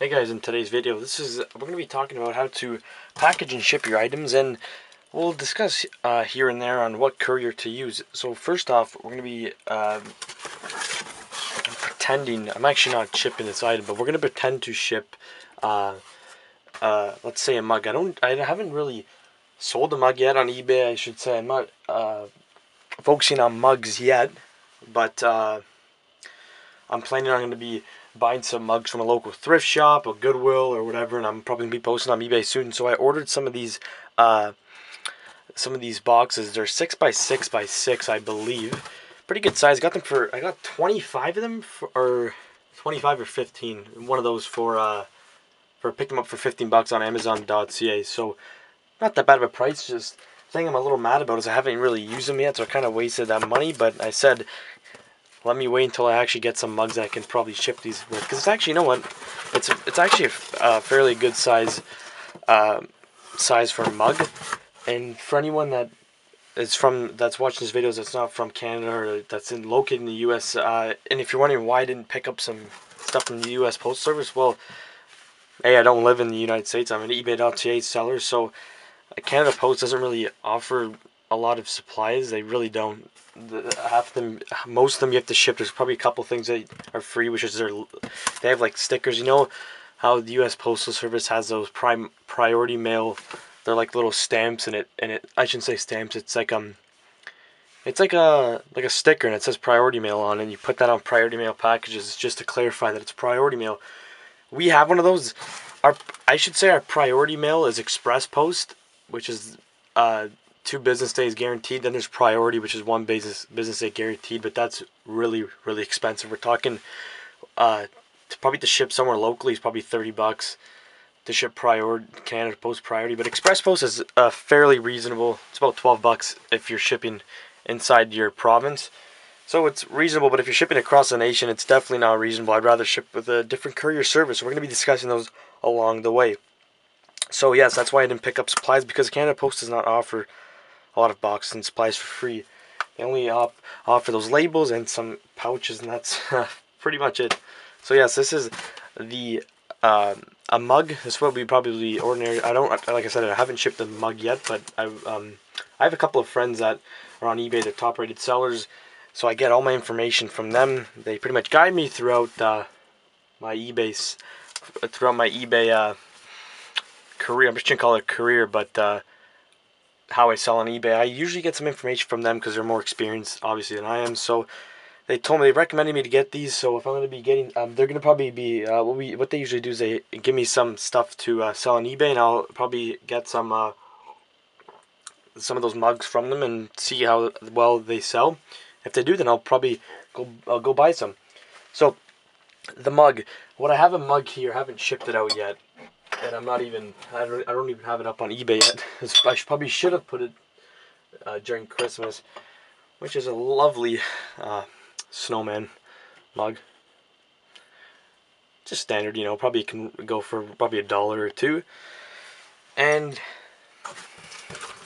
Hey guys, in today's video, we're going to be talking about how to package and ship your items, and we'll discuss here and there on what courier to use. So first off, we're going to be pretending. I'm actually not shipping this item, but we're going to pretend to ship, let's say a mug. I haven't really sold a mug yet on eBay. I should say I'm not focusing on mugs yet, but I'm planning on going to be buying some mugs from a local thrift shop or Goodwill or whatever, and I'm probably going to be posting on eBay soon. So I ordered some of these boxes. They're 6x6x6, I believe. Pretty good size. I got 25 of them or 25 or 15. One of those for picked them up for 15 bucks on Amazon.ca. So not that bad of a price. Just thing I'm a little mad about is I haven't really used them yet, so I kind of wasted that money. But I said, let me wait until I actually get some mugs that I can probably ship these with, because it's actually, you know what, it's actually a fairly good size for a mug. And for anyone that's watching this videos that's not from Canada or that's located in the U.S., and if you're wondering why I didn't pick up some stuff from the U.S. Postal Service, well, hey, I don't live in the United States. I'm an eBay.ca seller, so Canada Post doesn't really offer a lot of supplies. They really don't. Most of them you have to ship. There's probably a couple things that are free, which is they have like stickers. You know how the U.S. Postal Service has those priority mail. They're like little stamps, and I shouldn't say stamps. It's like a sticker, and it says priority mail on it, and you put that on priority mail packages just to clarify that it's priority mail. We have one of those. I should say our priority mail is express post, which is 2 business days guaranteed. Then there's priority, which is 1 business day guaranteed, but that's really expensive. We're talking to ship somewhere locally is probably 30 bucks to ship Canada Post priority, but express post is fairly reasonable. It's about 12 bucks if you're shipping inside your province. So it's reasonable, but if you're shipping across the nation, it's definitely not reasonable. I'd rather ship with a different courier service. We're going to be discussing those along the way. So yes, that's why I didn't pick up supplies, because Canada Post does not offer a lot of boxes and supplies for free. They only offer those labels and some pouches, and that's pretty much it. So yes, this is a mug. This will be probably ordinary. Like I said, I haven't shipped the mug yet, but I have a couple of friends that are on eBay. They're top-rated sellers, so I get all my information from them. They pretty much guide me throughout my eBay career. I'm just gonna call it a career, but how I sell on eBay. I usually get some information from them because they're more experienced, obviously, than I am. So they recommended me to get these. So if I'm going to be getting, they're going to probably be what they usually do is they give me some stuff to sell on eBay, and I'll probably get some of those mugs from them and see how well they sell. If they do, then I'll probably go buy some. So the mug, I have a mug here. I haven't shipped it out yet. And I don't even have it up on eBay yet. I probably should have put it during Christmas, which is a lovely snowman mug. Just standard, you know, probably can go for probably $1 or $2. And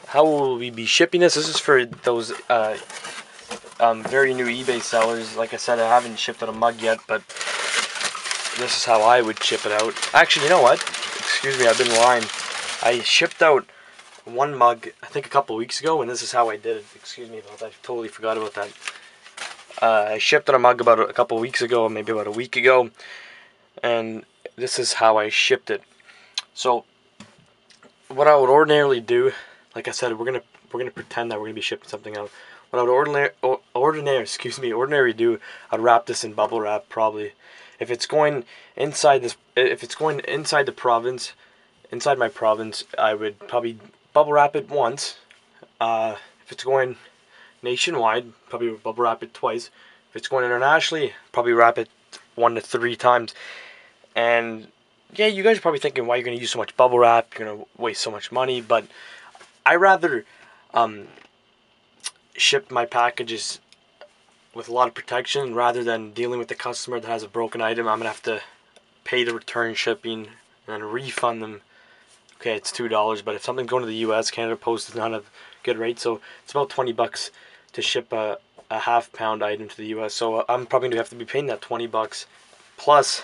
how will we be shipping this? This is for those very new eBay sellers. Like I said, I haven't shipped out a mug yet, but this is how I would ship it out. Actually, you know what? Excuse me, I've been lying. I shipped out one mug, I think a couple weeks ago, and this is how I did it. Excuse me about that. I totally forgot about that. I shipped out a mug about a couple weeks ago, maybe about a week ago, and this is how I shipped it. So, what I would ordinarily do, like I said, we're gonna pretend that we're gonna be shipping something out. What I would ordinarily do, I'd wrap this in bubble wrap probably. If it's going inside the province, inside my province, I would probably bubble wrap it once. If it's going nationwide, probably bubble wrap it twice. If it's going internationally, probably wrap it 1 to 3 times. And yeah, you guys are probably thinking, why you're going to use so much bubble wrap? You're going to waste so much money. But I rather ship my packages with a lot of protection rather than dealing with the customer that has a broken item. I'm gonna have to pay the return shipping and then refund them. Okay, it's $2, but if something's going to the U.S., Canada Post does not have good rate, so it's about 20 bucks to ship a half-pound item to the U.S. So I'm probably gonna have to be paying that 20 bucks plus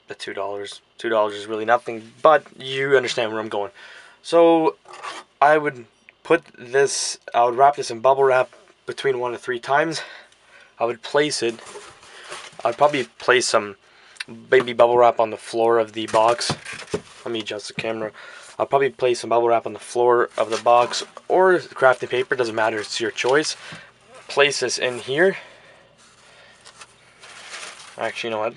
the $2. $2 is really nothing, but you understand where I'm going. So I would put this, I would wrap this in bubble wrap between 1 to 3 times. I would place it, I'd probably place some baby bubble wrap on the floor of the box. Let me adjust the camera. I'll probably place some bubble wrap on the floor of the box or crafting paper, doesn't matter, it's your choice. Place this in here. Actually, you know what?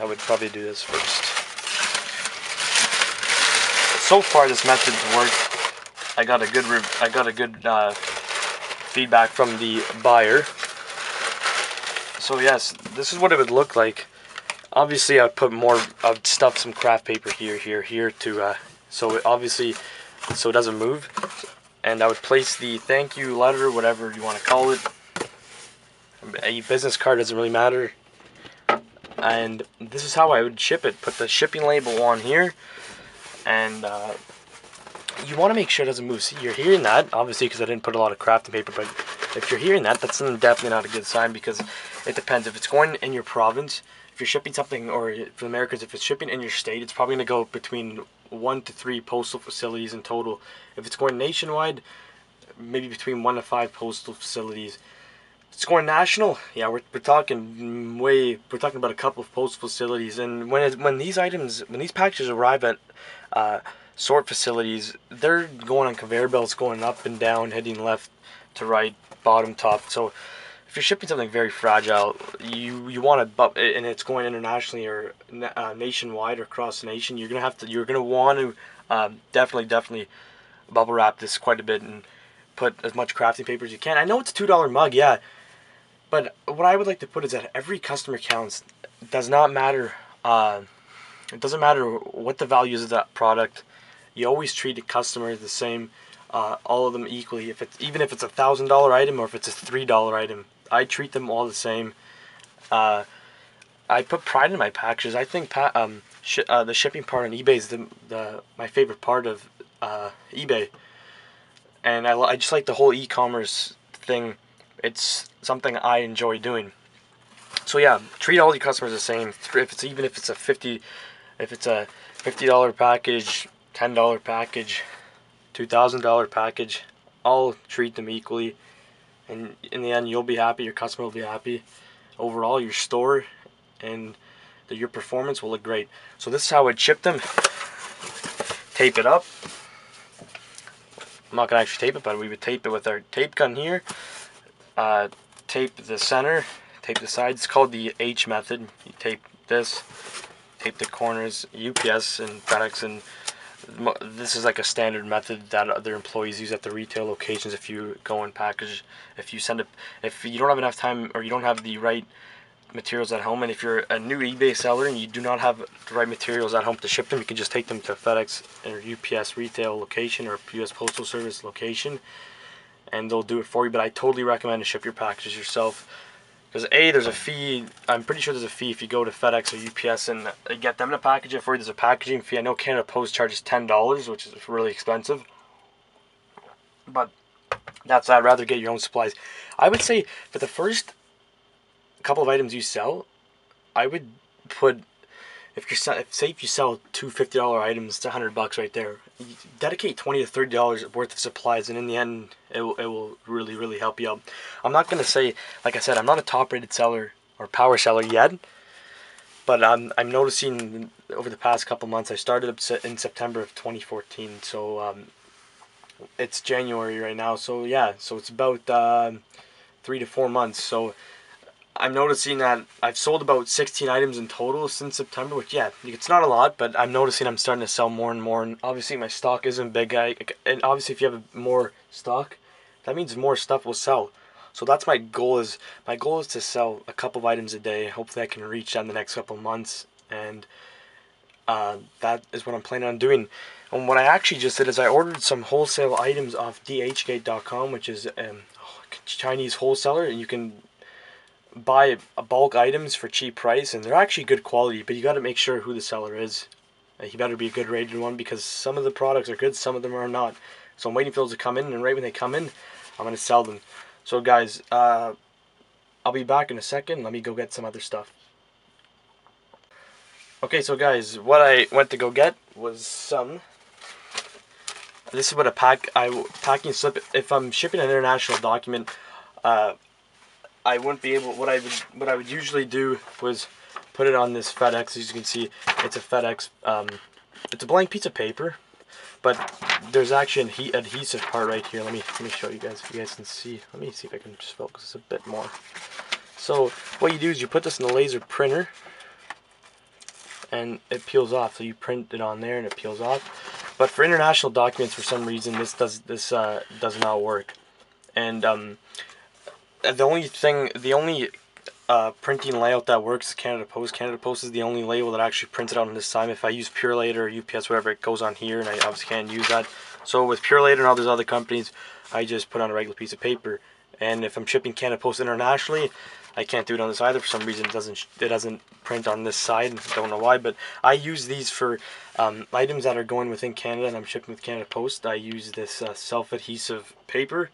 I would probably do this first. So far, this method's worked. I got a good feedback from the buyer. So yes, this is what it would look like. Obviously, I'd put more. I'd stuff some craft paper here to so it obviously so it doesn't move. And I would place the thank you letter, whatever you want to call it. A business card, doesn't really matter. And this is how I would ship it. Put the shipping label on here, and you want to make sure it doesn't move. See, you're hearing that, obviously, because I didn't put a lot of crafting paper, but if you're hearing that, that's definitely not a good sign, because it depends. If it's going in your province, if you're shipping something, or for the Americans, if it's shipping in your state, it's probably going to go between 1 to 3 postal facilities in total. If it's going nationwide, maybe between 1 to 5 postal facilities. It's going national. Yeah, we're talking about a couple of postal facilities, and when these packages arrive at sort facilities, they're going on conveyor belts, going up and down, heading left to right, bottom, top. So if you're shipping something very fragile, you want to, and it's going internationally or nationwide or across the nation, you're gonna want to definitely bubble wrap this quite a bit and put as much crafting paper as you can. I know it's a $2 mug, yeah. But what I would like to put is that every customer counts. It does not matter. It doesn't matter what the value is of that product. You always treat the customer the same, all of them equally. Even if it's $1,000 item or if it's a $3 item, I treat them all the same. I put pride in my packages. I think the shipping part on eBay is my favorite part of eBay, and I just like the whole e-commerce thing. It's something I enjoy doing. So yeah, treat all your customers the same. Even if it's a $50 package, $10 package, $2,000 package, I'll treat them equally. And in the end, you'll be happy. Your customer will be happy. Overall, your store and your performance will look great. So this is how I'd ship them. Tape it up. I'm not gonna actually tape it, but we would tape it with our tape gun here. Tape the center, tape the sides. It's called the H method. You tape this, tape the corners. UPS and FedEx, and this is like a standard method that other employees use at the retail locations. If you go and package, if you don't have enough time or you don't have the right materials at home, and if you're a new eBay seller and you do not have the right materials at home to ship them, you can just take them to FedEx or UPS retail location or US Postal Service location, and they'll do it for you. But I totally recommend to ship your packages yourself, because there's a fee. I'm pretty sure there's a fee if you go to FedEx or UPS and get them to package it for you. There's a packaging fee. I know Canada Post charges $10, which is really expensive, but I'd rather get your own supplies. I would say for the first couple of items you sell, I would put, if you sell two $50 items, it's $100 right there. You dedicate $20 to $30 worth of supplies, and in the end, it will really help you out. I'm not gonna say, like I said, I'm not a top-rated seller or power seller yet, but I'm noticing over the past couple months. I started in September of 2014, so it's January right now. So yeah, so it's about 3 to 4 months. So I'm noticing that I've sold about 16 items in total since September, which, yeah, it's not a lot, but I'm noticing I'm starting to sell more and more, and obviously my stock isn't big, and obviously if you have more stock, that means more stuff will sell. So that's my goal is to sell a couple of items a day. Hopefully I can reach that in the next couple of months, and that is what I'm planning on doing. And what I actually just did is I ordered some wholesale items off dhgate.com, which is a Chinese wholesaler, and you can buy bulk items for cheap price, and they're actually good quality, but you got to make sure who the seller is. He better be a good rated one, because some of the products are good, some of them are not. So I'm waiting for those to come in, and right when they come in, I'm going to sell them. So guys, I'll be back in a second. Let me go get some other stuff. Okay, so guys, what I went to go get was some. This is what a packing slip. If I'm shipping an international document, I wouldn't be able. What I would usually do was put it on this FedEx. As you can see, it's a FedEx. It's a blank piece of paper, but there's actually an adhesive part right here. Let me show you guys. If you guys can see. Let me see if I can just focus this a bit more. So what you do is you put this in the laser printer, and it peels off. So you print it on there, and it peels off. But for international documents, for some reason, this does not work. And the only printing layout that works is Canada Post. Canada Post is the only label that actually prints it out on this time. If I use Purelator or UPS, whatever, it goes on here, and I obviously can't use that. So with Purelator and all these other companies, I just put on a regular piece of paper. And if I'm shipping Canada Post internationally, I can't do it on this either. For some reason, it doesn't print on this side. Don't know why, but I use these for items that are going within Canada, and I'm shipping with Canada Post. I use this self-adhesive paper,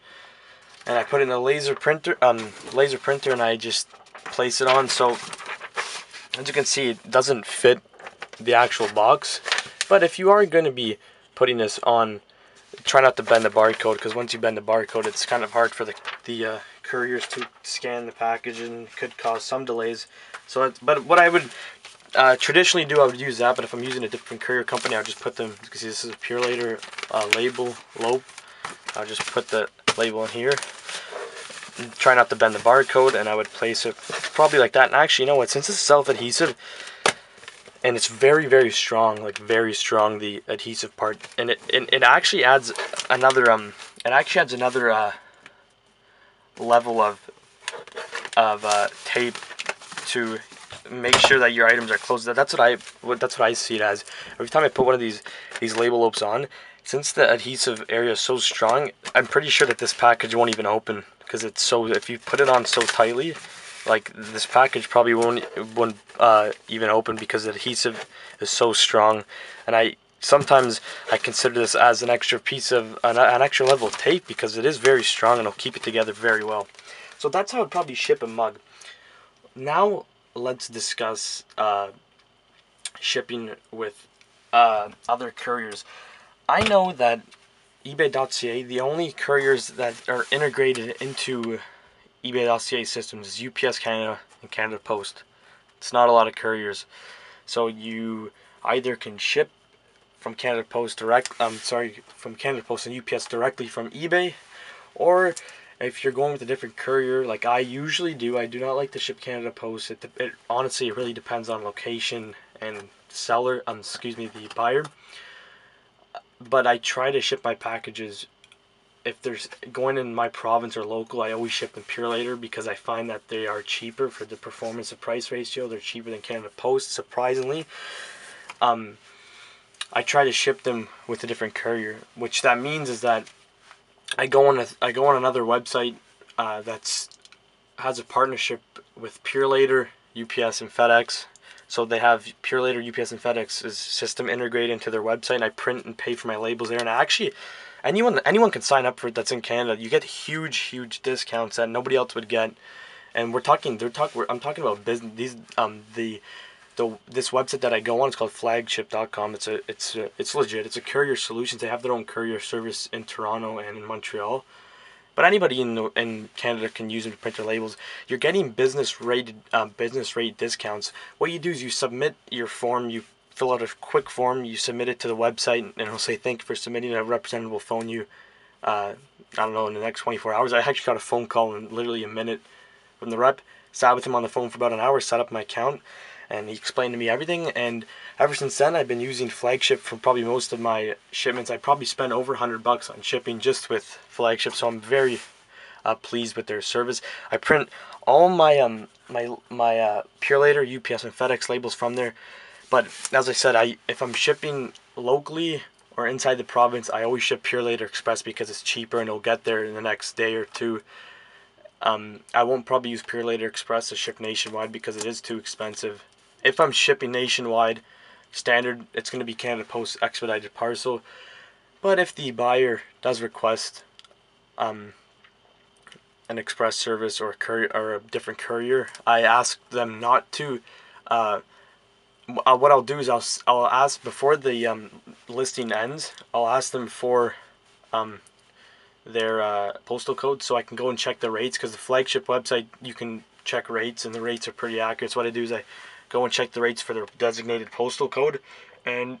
and I put it in a laser printer, and I just place it on. So as you can see, it doesn't fit the actual box. But if you are going to be putting this on, try not to bend the barcode, because once you bend the barcode, it's kind of hard for the couriers to scan the package, and it could cause some delays. So, but what I would traditionally do, I would use that. But if I'm using a different courier company, I'll just put them. You can see this is a Purelator label lobe. I'll just put the label in here. Try not to bend the barcode, and I would place it probably like that. And actually, you know what? Since it's self-adhesive, and it's very, very strong, like very strong, the adhesive part, and it actually adds another level of tape to make sure that your items are closed. That's what I see it as. Every time I put one of these label loops on, since the adhesive area is so strong, I'm pretty sure that this package won't even open, because it's so, if you put it on so tightly, like this package probably won't even open, because the adhesive is so strong. And sometimes I consider this as an extra piece of an extra level of tape, because it is very strong and it'll keep it together very well. So that's how I'd probably ship a mug. Now let's discuss shipping with other couriers. I know that eBay.ca, the only couriers that are integrated into eBay.ca systems is UPS Canada and Canada Post. It's not a lot of couriers. So you either can ship from Canada Post from Canada Post and UPS directly from eBay, or if you're going with a different courier, like I usually do, I do not like to ship Canada Post. It honestly, it really depends on location and seller, the buyer. But I try to ship my packages, if there's going in my province or local, I always ship in Purelator, because I find that they are cheaper for the performance to price ratio. They're cheaper than Canada Post, surprisingly. I try to ship them with a different courier, which that means is that I go on another website has a partnership with Purelator, UPS, and FedEx. So they have Purelator, UPS, and FedEx's system integrated into their website, and I print and pay for my labels there. And actually, anyone can sign up for it that's in Canada. You get huge discounts that nobody else would get. And I'm talking about business. This website that I go on is called flagship.com. It's legit. It's a courier solutions. They have their own courier service in Toronto and in Montreal. But anybody in Canada can use them to print their labels. You're getting business rate discounts. What you do is you submit your form. You fill out a quick form. You submit it to the website, and it'll say thank you for submitting. A representative will phone you. I don't know, in the next 24 hours. I actually got a phone call in literally a minute from the rep. Sat with him on the phone for about an hour. Set up my account, and he explained to me everything. And ever since then, I've been using Flagship for probably most of my shipments. I probably spent over $100 on shipping just with Flagship, so I'm very pleased with their service. I print all my Purelator, UPS, and FedEx labels from there. But as I said, if I'm shipping locally or inside the province, I always ship Purelator Express, because it's cheaper and it'll get there in the next day or two. I won't probably use Purelator Express to ship nationwide, because it is too expensive. If I'm shipping nationwide, standard, it's going to be Canada Post expedited parcel. But if the buyer does request an express service or a different courier, I ask them not to what I'll do is I'll ask before the listing ends. I'll ask them for their postal code so I can go and check the rates, because the flagship website you can check rates and the rates are pretty accurate. So what I do is I go and check the rates for their designated postal code, and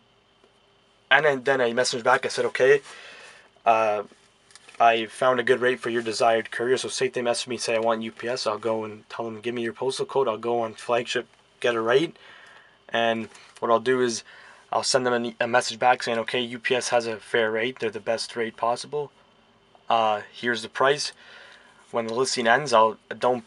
then I message back. I said, okay, I found a good rate for your desired courier. So say if they message me and say I want UPS, I'll go and tell them, give me your postal code. I'll go on flagship, get a rate, and what I'll do is I'll send them a message back saying, okay, UPS has a fair rate. They're the best rate possible. Here's the price. When the listing ends, don't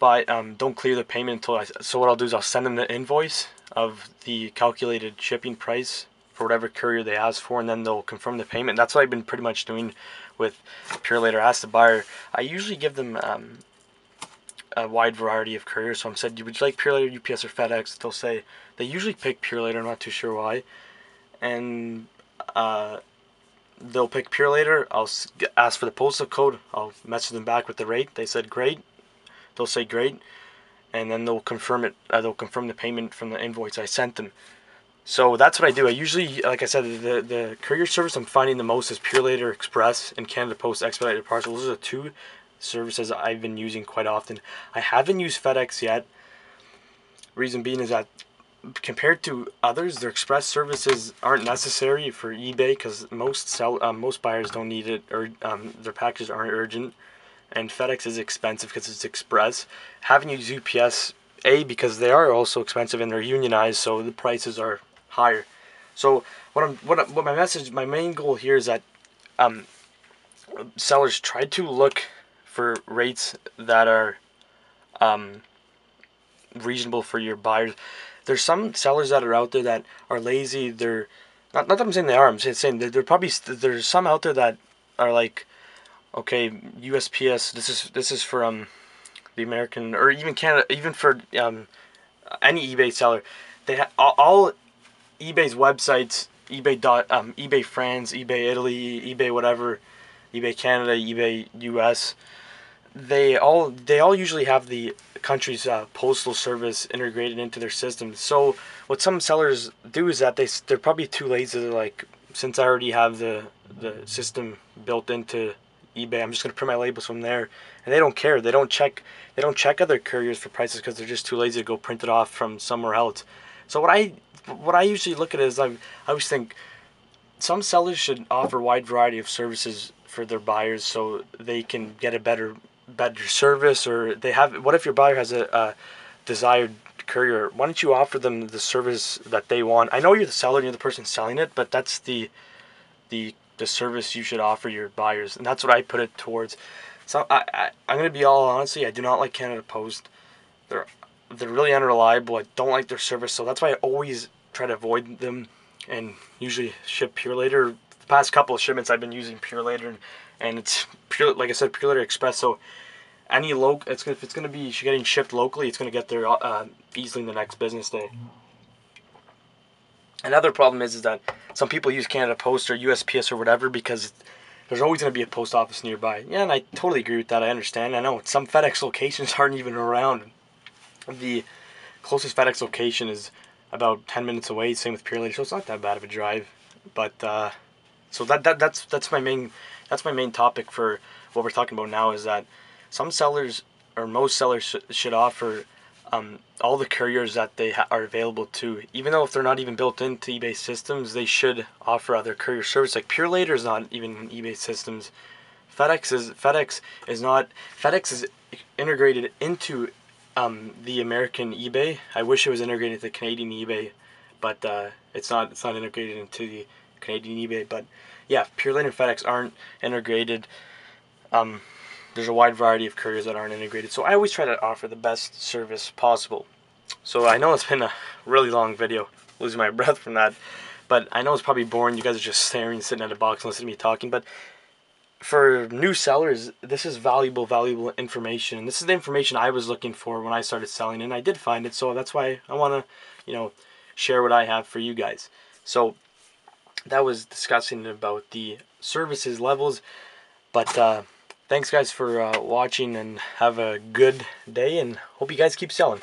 clear the payment until so what I'll do is I'll send them the invoice of the calculated shipping price for whatever courier they ask for, and then they'll confirm the payment. That's what I've been pretty much doing with Purelator. Ask the buyer. I usually give them a wide variety of couriers. So I'm said, would you like Purelator, UPS, or FedEx? They'll say they usually pick Purelator. I'm not too sure why, and they'll pick Purelator. I'll ask for the postal code. I'll message them back with the rate. They said great. They'll say great, and then they'll confirm it. They'll confirm the payment from the invoice I sent them. So that's what I do. I usually, like I said, the courier service I'm finding the most is Purelator Express and Canada Post Expedited Parcels. Those are the two services I've been using quite often. I haven't used FedEx yet. Reason being is that compared to others, their express services aren't necessary for eBay, because most buyers don't need it, or their packages aren't urgent. And FedEx is expensive because it's express. Haven't used UPS, because they are also expensive and they're unionized, so the prices are higher. So my main goal here is that sellers try to look for rates that are reasonable for your buyers. There's some sellers that are out there that are lazy. They're not that I'm saying they are. I'm saying they're probably there's some out there that are like, okay, USPS. This is for the American, or even Canada, even for any eBay seller. They have all eBay's websites, eBay France, eBay Italy, eBay whatever, eBay Canada, eBay US. They all usually have the country's postal service integrated into their system. So what some sellers do is that they're probably too lazy. They're like, since I already have the system built into eBay, I'm just gonna print my labels from there, and they don't care. They don't check other couriers for prices because they're just too lazy to go print it off from somewhere else. So what I usually look at is I always think some sellers should offer a wide variety of services for their buyers so they can get a better service, or they have. What if your buyer has a desired courier? Why don't you offer them the service that they want? I know you're the seller and you're the person selling it, but that's the service you should offer your buyers, and that's what I put it towards. So I'm gonna be all honestly, I do not like Canada Post. They're really unreliable. I don't like their service, so that's why I always try to avoid them and usually ship Purelator. The past couple of shipments I've been using Purelator, and it's pure, like I said, Purelator Express. So if it's gonna be getting shipped locally, it's gonna get there easily the next business day. Another problem is that some people use Canada Post or USPS or whatever because there's always going to be a post office nearby. Yeah, and I totally agree with that. I understand. I know some FedEx locations aren't even around. The closest FedEx location is about 10 minutes away. Same with Purelator, so it's not that bad of a drive. But so that's my main topic for what we're talking about now, is that some sellers, or most sellers, should offer all the couriers that they are available to. Even though if they're not even built into eBay systems, they should offer other courier service. Like Purelator is not even in eBay systems. FedEx is integrated into the American eBay. I wish it was integrated to the Canadian eBay, but it's not integrated into the Canadian eBay. But yeah, Purelator and FedEx aren't integrated. There's a wide variety of couriers that aren't integrated, so I always try to offer the best service possible. So I know it's been a really long video, losing my breath from that, but I know it's probably boring. You guys are just staring, sitting at a box, and listening to me talking, but for new sellers, this is valuable information, and this is the information I was looking for when I started selling, and I did find it, so that's why I want to, share what I have for you guys. So that was discussing about the services levels, but thanks guys for watching, and have a good day, and hope you guys keep selling.